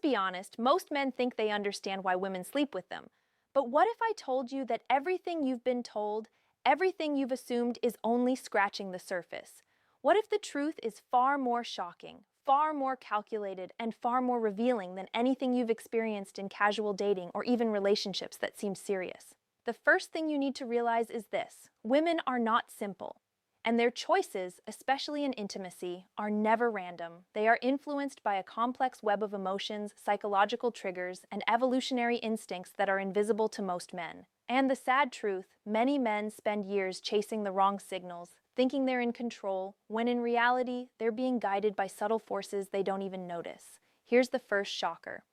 be honest, most men think they understand why women sleep with them. But what if I told you that everything you've been told, everything you've assumed is only scratching the surface? What if the truth is far more shocking, far more calculated, and far more revealing than anything you've experienced in casual dating or even relationships that seem serious? The first thing you need to realize is this: women are not simple. And their choices, especially in intimacy, are never random. They are influenced by a complex web of emotions, psychological triggers, and evolutionary instincts that are invisible to most men. And the sad truth, many men spend years chasing the wrong signals, thinking they're in control, when in reality, they're being guided by subtle forces they don't even notice. Here's the first shocker.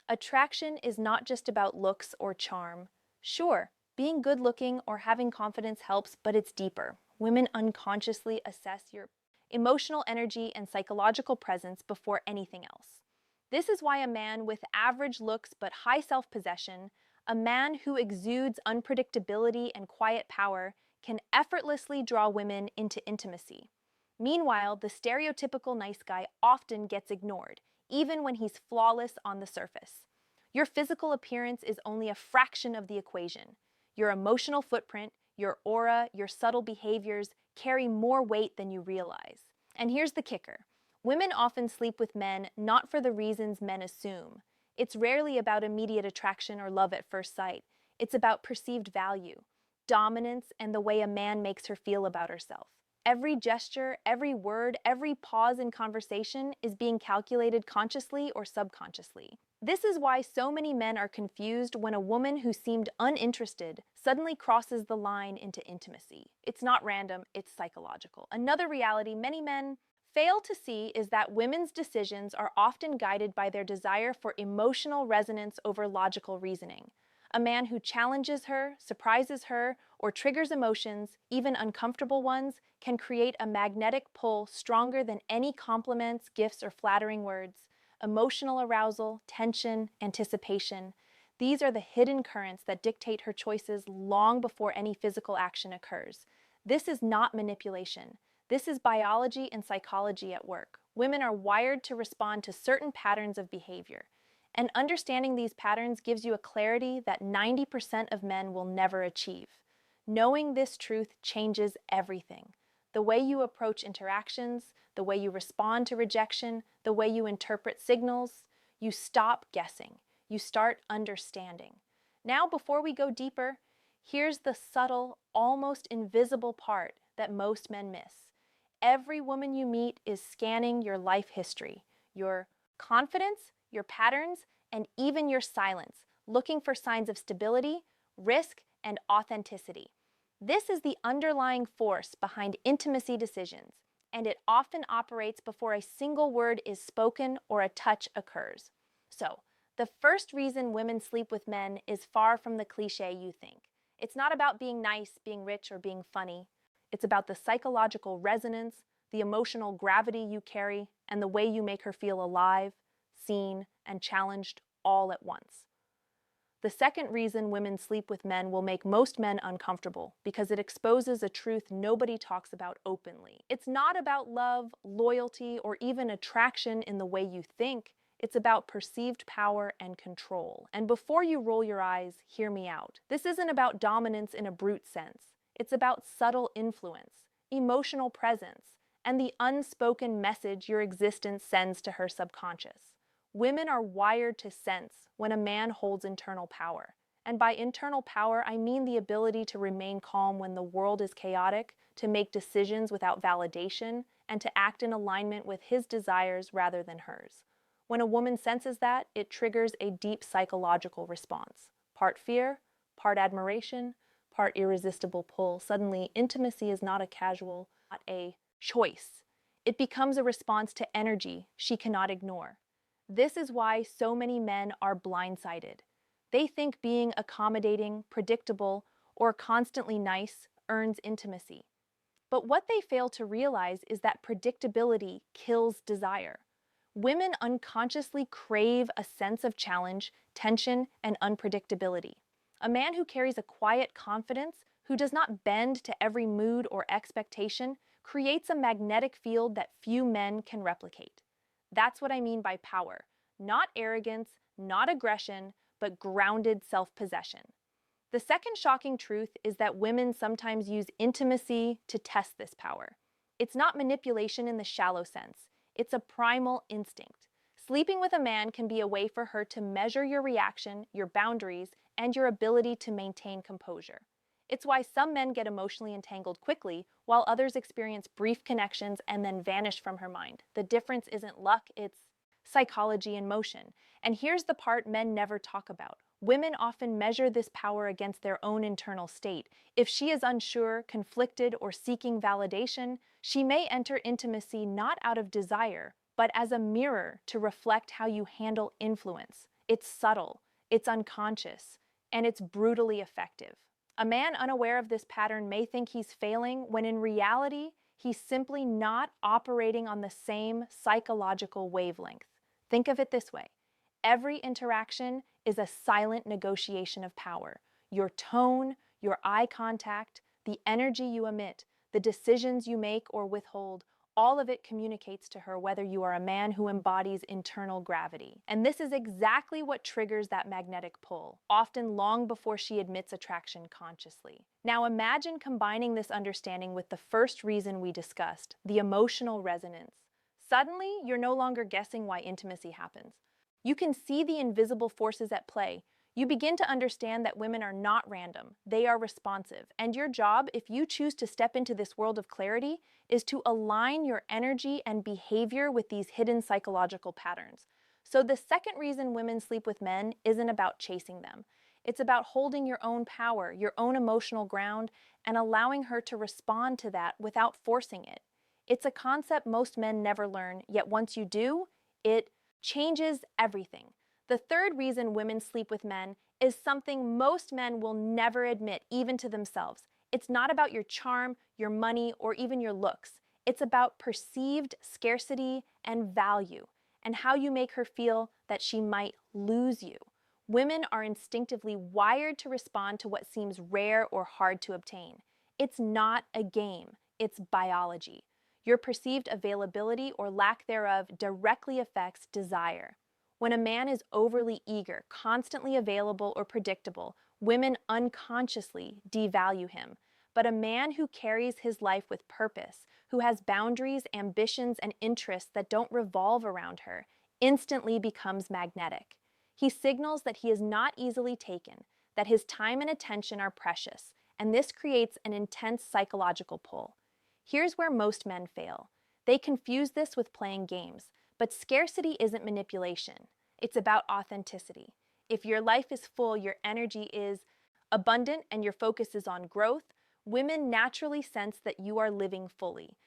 Attraction is not just about looks or charm. Sure, being good-looking or having confidence helps, but it's deeper. Women unconsciously assess your emotional energy and psychological presence before anything else. This is why a man with average looks but high self-possession, a man who exudes unpredictability and quiet power, can effortlessly draw women into intimacy. Meanwhile, the stereotypical nice guy often gets ignored, even when he's flawless on the surface. Your physical appearance is only a fraction of the equation. Your emotional footprint, your aura, your subtle behaviors carry more weight than you realize. And here's the kicker. Women often sleep with men not for the reasons men assume. It's rarely about immediate attraction or love at first sight. It's about perceived value, dominance, and the way a man makes her feel about herself. Every gesture, every word, every pause in conversation is being calculated consciously or subconsciously. This is why so many men are confused when a woman who seemed uninterested suddenly crosses the line into intimacy. It's not random, it's psychological. Another reality many men fail to see is that women's decisions are often guided by their desire for emotional resonance over logical reasoning. A man who challenges her, surprises her, or triggers emotions, even uncomfortable ones, can create a magnetic pull stronger than any compliments, gifts, or flattering words. Emotional arousal, tension, anticipation. These are the hidden currents that dictate her choices long before any physical action occurs. This is not manipulation. This is biology and psychology at work. Women are wired to respond to certain patterns of behavior. And understanding these patterns gives you a clarity that 90% of men will never achieve. Knowing this truth changes everything. The way you approach interactions, the way you respond to rejection, the way you interpret signals. You stop guessing. You start understanding. Now, before we go deeper, here's the subtle, almost invisible part that most men miss. Every woman you meet is scanning your life history, your confidence, your patterns, and even your silence, looking for signs of stability, risk, and authenticity. This is the underlying force behind intimacy decisions, and it often operates before a single word is spoken or a touch occurs. So, the first reason women sleep with men is far from the cliché you think. It's not about being nice, being rich, or being funny. It's about the psychological resonance, the emotional gravity you carry, and the way you make her feel alive, seen, and challenged all at once. The second reason women sleep with men will make most men uncomfortable because it exposes a truth nobody talks about openly. It's not about love, loyalty, or even attraction in the way you think. It's about perceived power and control. And before you roll your eyes, hear me out. This isn't about dominance in a brute sense. It's about subtle influence, emotional presence, and the unspoken message your existence sends to her subconscious. Women are wired to sense when a man holds internal power. And by internal power, I mean the ability to remain calm when the world is chaotic, to make decisions without validation, and to act in alignment with his desires rather than hers. When a woman senses that, it triggers a deep psychological response. Part fear, part admiration, part irresistible pull. Suddenly, intimacy is not a casual, not a choice. It becomes a response to energy she cannot ignore. This is why so many men are blindsided. They think being accommodating, predictable, or constantly nice earns intimacy. But what they fail to realize is that predictability kills desire. Women unconsciously crave a sense of challenge, tension, and unpredictability. A man who carries a quiet confidence, who does not bend to every mood or expectation, creates a magnetic field that few men can replicate. That's what I mean by power. not arrogance, not aggression, but grounded self-possession. The second shocking truth is that women sometimes use intimacy to test this power. It's not manipulation in the shallow sense, it's a primal instinct. Sleeping with a man can be a way for her to measure your reaction, your boundaries, and your ability to maintain composure. It's why some men get emotionally entangled quickly, while others experience brief connections and then vanish from her mind. The difference isn't luck, it's psychology in motion. And here's the part men never talk about. Women often measure this power against their own internal state. If she is unsure, conflicted, or seeking validation, she may enter intimacy not out of desire, but as a mirror to reflect how you handle influence. It's subtle, it's unconscious, and it's brutally effective. A man unaware of this pattern may think he's failing when in reality, he's simply not operating on the same psychological wavelength. Think of it this way. Every interaction is a silent negotiation of power. Your tone, your eye contact, the energy you emit, the decisions you make or withhold, all of it communicates to her whether you are a man who embodies internal gravity. And this is exactly what triggers that magnetic pull, often long before she admits attraction consciously. Now imagine combining this understanding with the first reason we discussed, the emotional resonance. Suddenly, you're no longer guessing why intimacy happens. You can see the invisible forces at play. You begin to understand that women are not random, they are responsive. And your job, if you choose to step into this world of clarity, is to align your energy and behavior with these hidden psychological patterns. So the second reason women sleep with men isn't about chasing them. It's about holding your own power, your own emotional ground, and allowing her to respond to that without forcing it. It's a concept most men never learn, yet once you do, it changes everything. The third reason women sleep with men is something most men will never admit, even to themselves. It's not about your charm, your money, or even your looks. It's about perceived scarcity and value, and how you make her feel that she might lose you. Women are instinctively wired to respond to what seems rare or hard to obtain. It's not a game, it's biology. Your perceived availability or lack thereof directly affects desire. When a man is overly eager, constantly available, or predictable, women unconsciously devalue him. But a man who carries his life with purpose, who has boundaries, ambitions, and interests that don't revolve around her, instantly becomes magnetic. He signals that he is not easily taken, that his time and attention are precious, and this creates an intense psychological pull. Here's where most men fail. They confuse this with playing games, but scarcity isn't manipulation. It's about authenticity. If your life is full, your energy is abundant, and your focus is on growth, women naturally sense that you are living fully.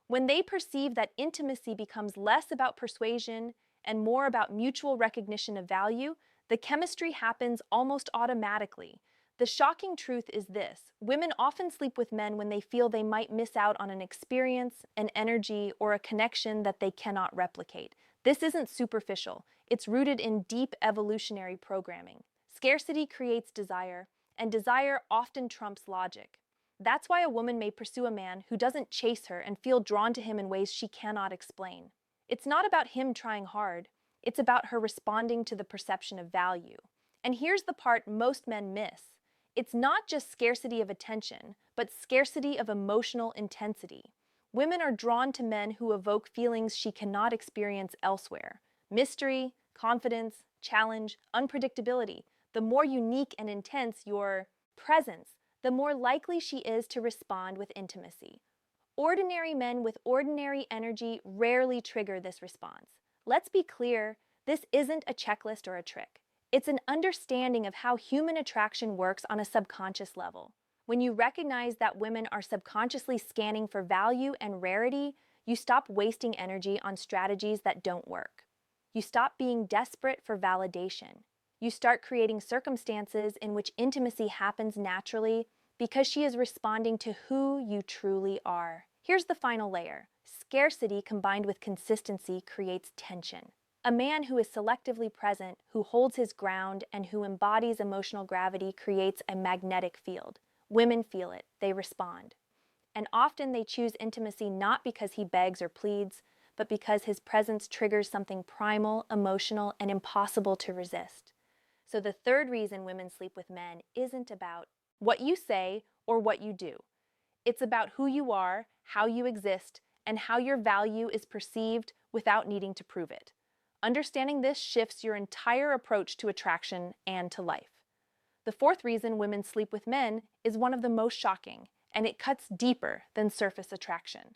When they perceive that intimacy becomes less about persuasion and more about mutual recognition of value, the chemistry happens almost automatically. The shocking truth is this: women often sleep with men when they feel they might miss out on an experience, an energy, or a connection that they cannot replicate. This isn't superficial. It's rooted in deep evolutionary programming. Scarcity creates desire, and desire often trumps logic. That's why a woman may pursue a man who doesn't chase her and feel drawn to him in ways she cannot explain. It's not about him trying hard. It's about her responding to the perception of value. And here's the part most men miss. It's not just scarcity of attention, but scarcity of emotional intensity. Women are drawn to men who evoke feelings she cannot experience elsewhere. Mystery, confidence, challenge, unpredictability. The more unique and intense your presence, the more likely she is to respond with intimacy. Ordinary men with ordinary energy rarely trigger this response. Let's be clear, this isn't a checklist or a trick. It's an understanding of how human attraction works on a subconscious level. When you recognize that women are subconsciously scanning for value and rarity, you stop wasting energy on strategies that don't work. You stop being desperate for validation. You start creating circumstances in which intimacy happens naturally because she is responding to who you truly are. Here's the final layer. Scarcity combined with consistency creates tension. A man who is selectively present, who holds his ground, and who embodies emotional gravity creates a magnetic field. Women feel it, they respond. And often they choose intimacy not because he begs or pleads, but because his presence triggers something primal, emotional, and impossible to resist. So the third reason women sleep with men isn't about what you say or what you do. It's about who you are, how you exist, and how your value is perceived without needing to prove it. Understanding this shifts your entire approach to attraction and to life. The fourth reason women sleep with men is one of the most shocking, and it cuts deeper than surface attraction.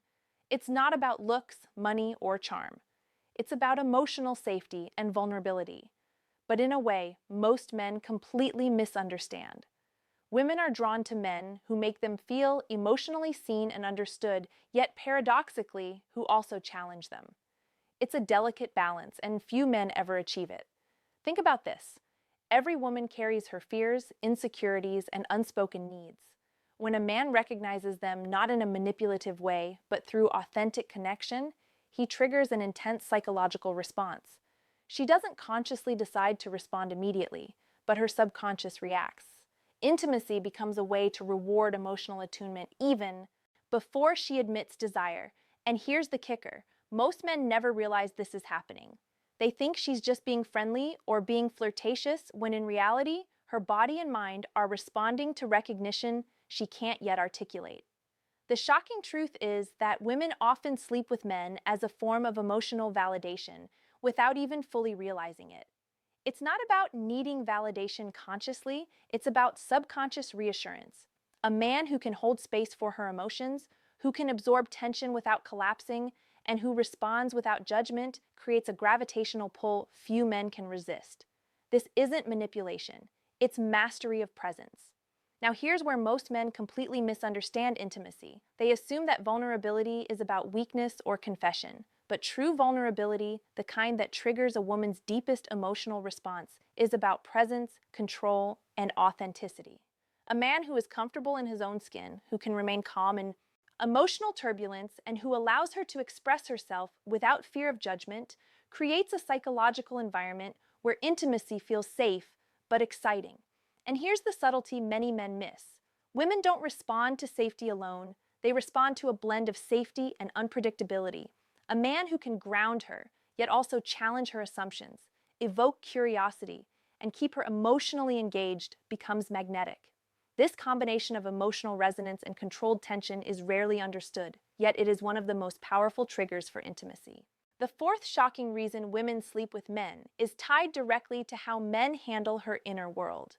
It's not about looks, money, or charm. It's about emotional safety and vulnerability. But in a way, most men completely misunderstand. Women are drawn to men who make them feel emotionally seen and understood, yet paradoxically, who also challenge them. It's a delicate balance, and few men ever achieve it. Think about this. Every woman carries her fears, insecurities, and unspoken needs. When a man recognizes them not in a manipulative way, but through authentic connection, he triggers an intense psychological response. She doesn't consciously decide to respond immediately, but her subconscious reacts. Intimacy becomes a way to reward emotional attunement even before she admits desire. And here's the kicker. Most men never realize this is happening. They think she's just being friendly or being flirtatious when in reality, her body and mind are responding to recognition she can't yet articulate. The shocking truth is that women often sleep with men as a form of emotional validation without even fully realizing it. It's not about needing validation consciously, it's about subconscious reassurance. A man who can hold space for her emotions, who can absorb tension without collapsing, and who responds without judgment creates a gravitational pull few men can resist. This isn't manipulation, it's mastery of presence. Now here's where most men completely misunderstand intimacy. They assume that vulnerability is about weakness or confession. But true vulnerability, the kind that triggers a woman's deepest emotional response, is about presence, control, and authenticity. A man who is comfortable in his own skin, who can remain calm in emotional turbulence, and who allows her to express herself without fear of judgment, creates a psychological environment where intimacy feels safe but exciting. And here's the subtlety many men miss. Women don't respond to safety alone, they respond to a blend of safety and unpredictability. A man who can ground her, yet also challenge her assumptions, evoke curiosity, and keep her emotionally engaged becomes magnetic. This combination of emotional resonance and controlled tension is rarely understood, yet it is one of the most powerful triggers for intimacy. The fourth shocking reason women sleep with men is tied directly to how men handle her inner world.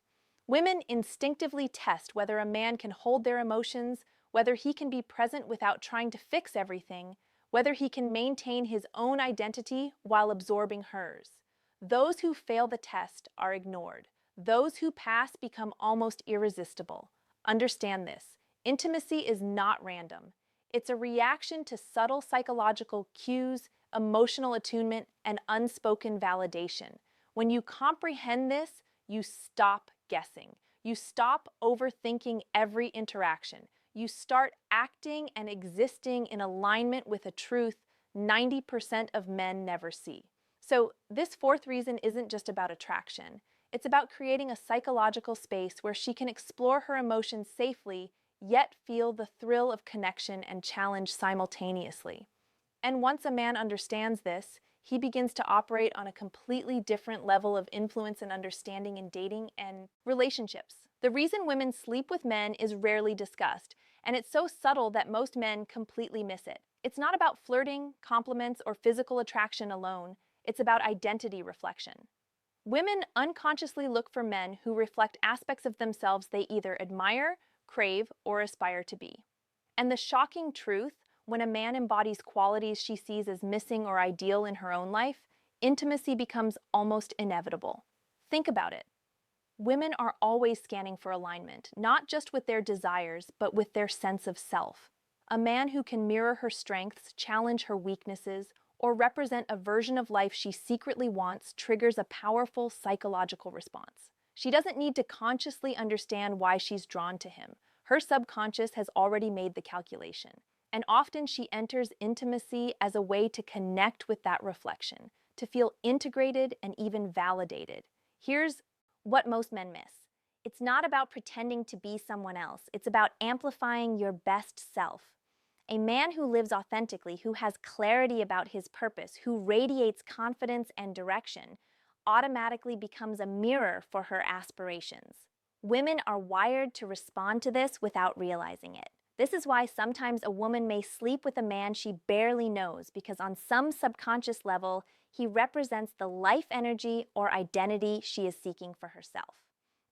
Women instinctively test whether a man can hold their emotions, whether he can be present without trying to fix everything, whether he can maintain his own identity while absorbing hers. Those who fail the test are ignored. Those who pass become almost irresistible. Understand this. Intimacy is not random. It's a reaction to subtle psychological cues, emotional attunement, and unspoken validation. When you comprehend this, you stop guessing. You stop overthinking every interaction. You start acting and existing in alignment with a truth 90% of men never see. So this fourth reason isn't just about attraction. It's about creating a psychological space where she can explore her emotions safely, yet feel the thrill of connection and challenge simultaneously. And once a man understands this, he begins to operate on a completely different level of influence and understanding in dating and relationships. The reason women sleep with men is rarely discussed, and it's so subtle that most men completely miss it. It's not about flirting, compliments, or physical attraction alone. It's about identity reflection. Women unconsciously look for men who reflect aspects of themselves they either admire, crave, or aspire to be. And the shocking truth, when a man embodies qualities she sees as missing or ideal in her own life, intimacy becomes almost inevitable. Think about it. Women are always scanning for alignment, not just with their desires, but with their sense of self. A man who can mirror her strengths, challenge her weaknesses, or represent a version of life she secretly wants triggers a powerful psychological response. She doesn't need to consciously understand why she's drawn to him. Her subconscious has already made the calculation. And often she enters intimacy as a way to connect with that reflection, to feel integrated and even validated. Here's what most men miss. It's not about pretending to be someone else. It's about amplifying your best self. A man who lives authentically, who has clarity about his purpose, who radiates confidence and direction, automatically becomes a mirror for her aspirations. Women are wired to respond to this without realizing it. This is why sometimes a woman may sleep with a man she barely knows, because on some subconscious level, he represents the life energy or identity she is seeking for herself.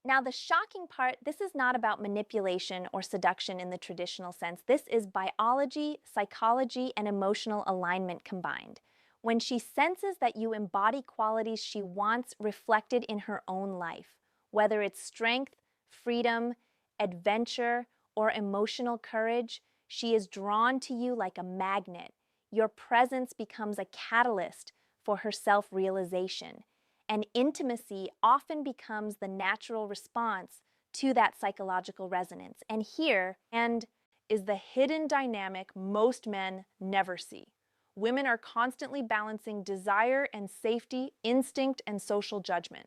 Now, the shocking part, this is not about manipulation or seduction in the traditional sense. This is biology, psychology, and emotional alignment combined. When she senses that you embody qualities she wants reflected in her own life, whether it's strength, freedom, adventure, or emotional courage, she is drawn to you like a magnet. Your presence becomes a catalyst for her self-realization. And intimacy often becomes the natural response to that psychological resonance. And here is the hidden dynamic most men never see. Women are constantly balancing desire and safety, instinct and social judgment.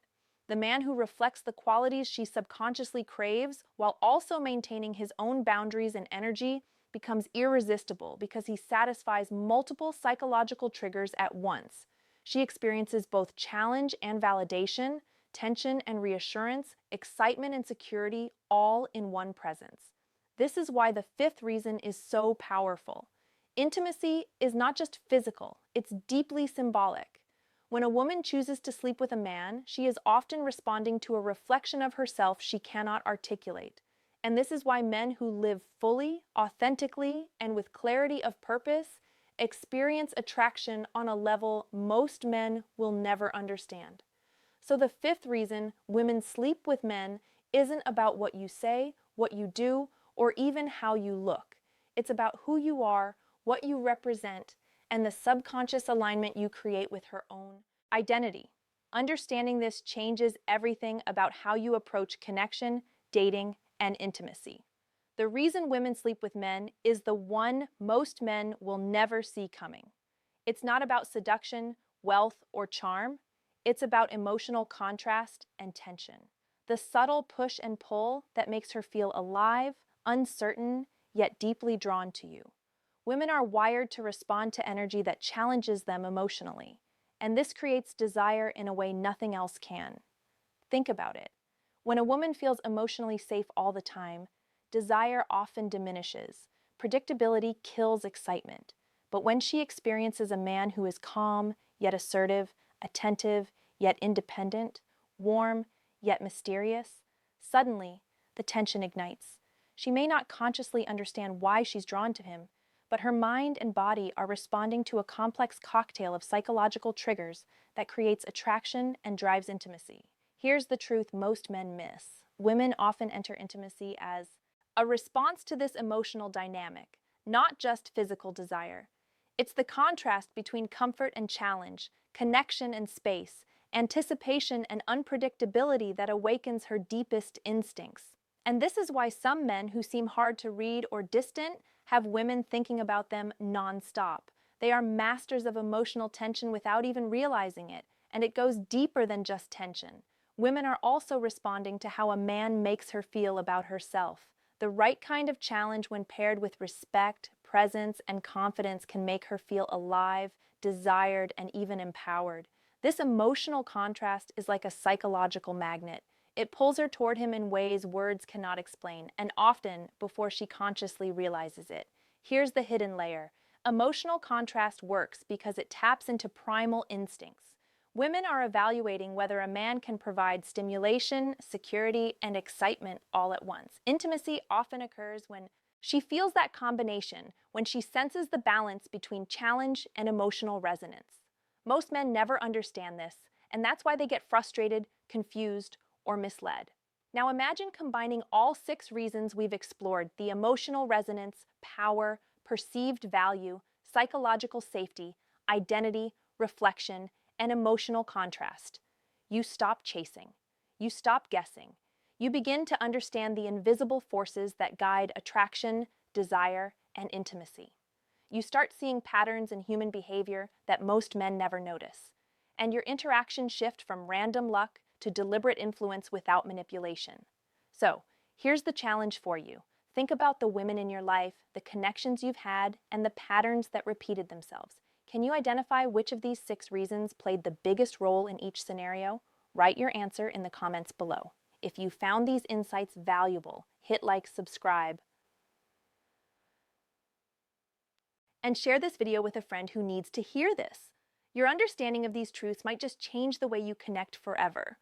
The man who reflects the qualities she subconsciously craves while also maintaining his own boundaries and energy becomes irresistible because he satisfies multiple psychological triggers at once. She experiences both challenge and validation, tension and reassurance, excitement and security, all in one presence. This is why the fifth reason is so powerful. Intimacy is not just physical, it's deeply symbolic. When a woman chooses to sleep with a man, she is often responding to a reflection of herself she cannot articulate. And this is why men who live fully, authentically, and with clarity of purpose experience attraction on a level most men will never understand. So the fifth reason women sleep with men isn't about what you say, what you do, or even how you look. It's about who you are, what you represent, and the subconscious alignment you create with her own identity. Understanding this changes everything about how you approach connection, dating, and intimacy. The reason women sleep with men is the one most men will never see coming. It's not about seduction, wealth, or charm. It's about emotional contrast and tension. The subtle push and pull that makes her feel alive, uncertain, yet deeply drawn to you. Women are wired to respond to energy that challenges them emotionally, and this creates desire in a way nothing else can. Think about it. When a woman feels emotionally safe all the time, desire often diminishes. Predictability kills excitement. But when she experiences a man who is calm, yet assertive, attentive, yet independent, warm, yet mysterious, suddenly the tension ignites. She may not consciously understand why she's drawn to him, but her mind and body are responding to a complex cocktail of psychological triggers that creates attraction and drives intimacy. Here's the truth most men miss. Women often enter intimacy as a response to this emotional dynamic, not just physical desire. It's the contrast between comfort and challenge, connection and space, anticipation and unpredictability that awakens her deepest instincts. And this is why some men who seem hard to read or distant have women thinking about them nonstop. They are masters of emotional tension without even realizing it, and it goes deeper than just tension. Women are also responding to how a man makes her feel about herself. The right kind of challenge, when paired with respect, presence, and confidence, can make her feel alive, desired, and even empowered. This emotional contrast is like a psychological magnet. It pulls her toward him in ways words cannot explain, and often before she consciously realizes it. Here's the hidden layer. Emotional contrast works because it taps into primal instincts. Women are evaluating whether a man can provide stimulation, security, and excitement all at once. Intimacy often occurs when she feels that combination, when she senses the balance between challenge and emotional resonance. Most men never understand this, and that's why they get frustrated, confused, or misled. Now imagine combining all 6 reasons we've explored: the emotional resonance, power, perceived value, psychological safety, identity, reflection, and emotional contrast. You stop chasing. You stop guessing. You begin to understand the invisible forces that guide attraction, desire, and intimacy. You start seeing patterns in human behavior that most men never notice. And your interactions shift from random luck to deliberate influence without manipulation. So, here's the challenge for you. Think about the women in your life, the connections you've had, and the patterns that repeated themselves. Can you identify which of these 6 reasons played the biggest role in each scenario? Write your answer in the comments below. If you found these insights valuable, hit like, subscribe, and share this video with a friend who needs to hear this. Your understanding of these truths might just change the way you connect forever.